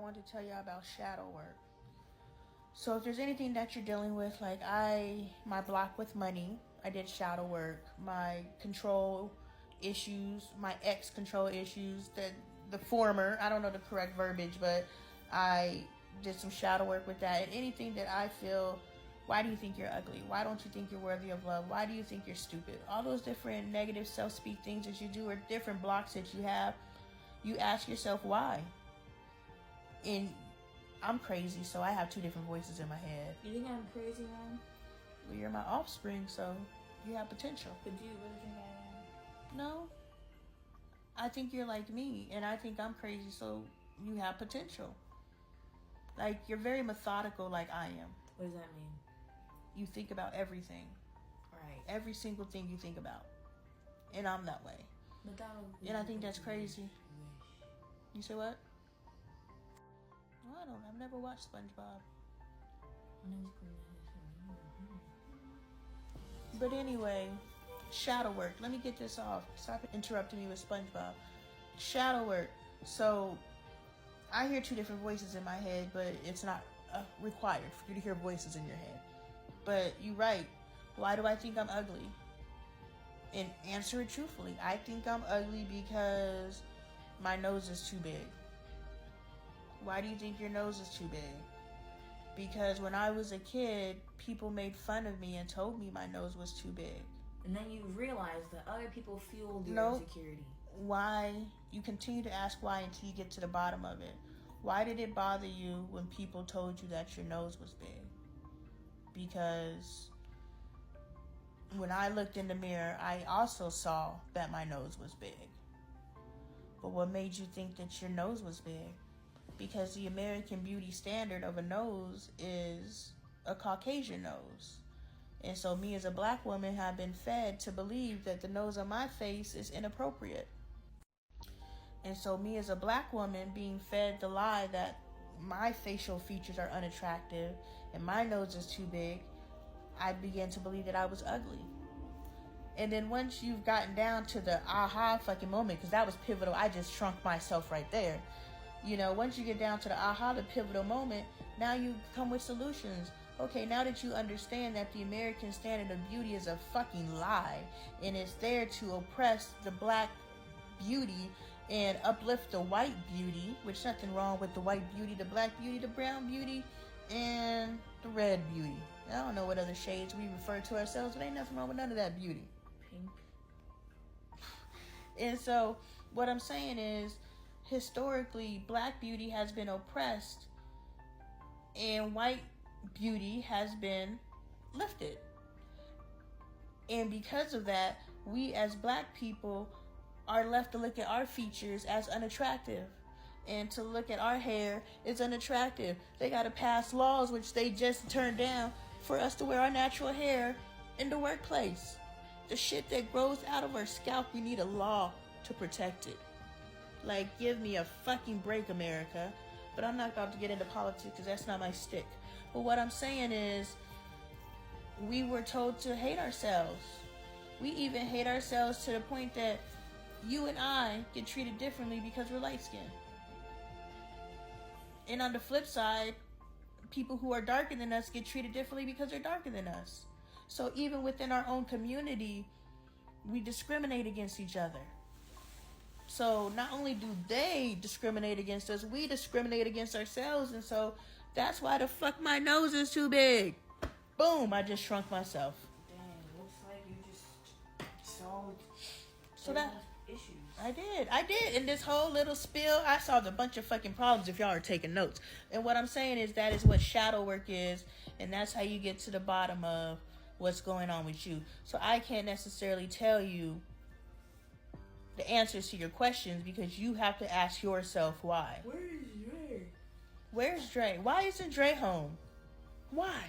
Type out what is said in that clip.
wanted to tell you about shadow work. So if there's anything that you're dealing with, like my block with money, I did shadow work. My control issues, my ex control issues, the former, I don't know the correct verbiage, but I did some shadow work with that. And anything that I feel, why do you think you're ugly? Why don't you think you're worthy of love? Why do you think you're stupid? All those different negative self-speak things that you do, or different blocks that you have, you ask yourself why. And I'm crazy, so I have two different voices in my head. You think I'm crazy, man? Well, you're my offspring, so you have potential. But do you really think I am? No. I think you're like me, and I think I'm crazy, so you have potential. Like, you're very methodical like I am. What does that mean? You think about everything. Right. Every single thing you think about. And I'm that way. And I think that's crazy. You say what? Well, I don't know. I've never watched SpongeBob. But anyway, shadow work. Let me get this off. Stop interrupting me with SpongeBob. Shadow work. So, I hear two different voices in my head, but it's not required for you to hear voices in your head. But you're right. Why do I think I'm ugly? And answer it truthfully. I think I'm ugly because my nose is too big. Why do you think your nose is too big? Because when I was a kid, people made fun of me and told me my nose was too big. And then you realize that other people fueled your insecurity. Why? You continue to ask why until you get to the bottom of it. Why did it bother you when people told you that your nose was big? Because when I looked in the mirror, I also saw that my nose was big. But what made you think that your nose was big? Because the American beauty standard of a nose is a Caucasian nose. And so me as a black woman have been fed to believe that the nose on my face is inappropriate. And so me as a black woman being fed the lie that my facial features are unattractive and my nose is too big, I began to believe that I was ugly. And then once you've gotten down to the aha fucking moment, because that was pivotal, I just shrunk myself right there. You know, once you get down to the aha, the pivotal moment, now you come with solutions. Okay, now that you understand that the American standard of beauty is a fucking lie, and it's there to oppress the black beauty and uplift the white beauty, which nothing wrong with the white beauty, the black beauty, the brown beauty, and the red beauty. I don't know what other shades we refer to ourselves, but ain't nothing wrong with none of that beauty. Pink. And so, what I'm saying is, historically, black beauty has been oppressed, and white beauty has been lifted. And because of that, we as black people are left to look at our features as unattractive. And to look at our hair is unattractive. They gotta pass laws, which they just turned down, for us to wear our natural hair in the workplace. The shit that grows out of our scalp, we need a law to protect it. Like, give me a fucking break, America. But I'm not about to get into politics because that's not my stick. But what I'm saying is, we were told to hate ourselves. We even hate ourselves to the point that you and I get treated differently because we're light-skinned. And on the flip side, people who are darker than us get treated differently because they're darker than us. So even within our own community, we discriminate against each other. So not only do they discriminate against us, we discriminate against ourselves. And so that's why the fuck my nose is too big. Boom, I just shrunk myself. Dang, looks like you just solved issues. I did. In this whole little spill, I solved a bunch of fucking problems if y'all are taking notes. And what I'm saying is that is what shadow work is. And that's how you get to the bottom of what's going on with you. So I can't necessarily tell you the answers to your questions because you have to ask yourself why. Where's Dre? Why isn't Dre home? Why?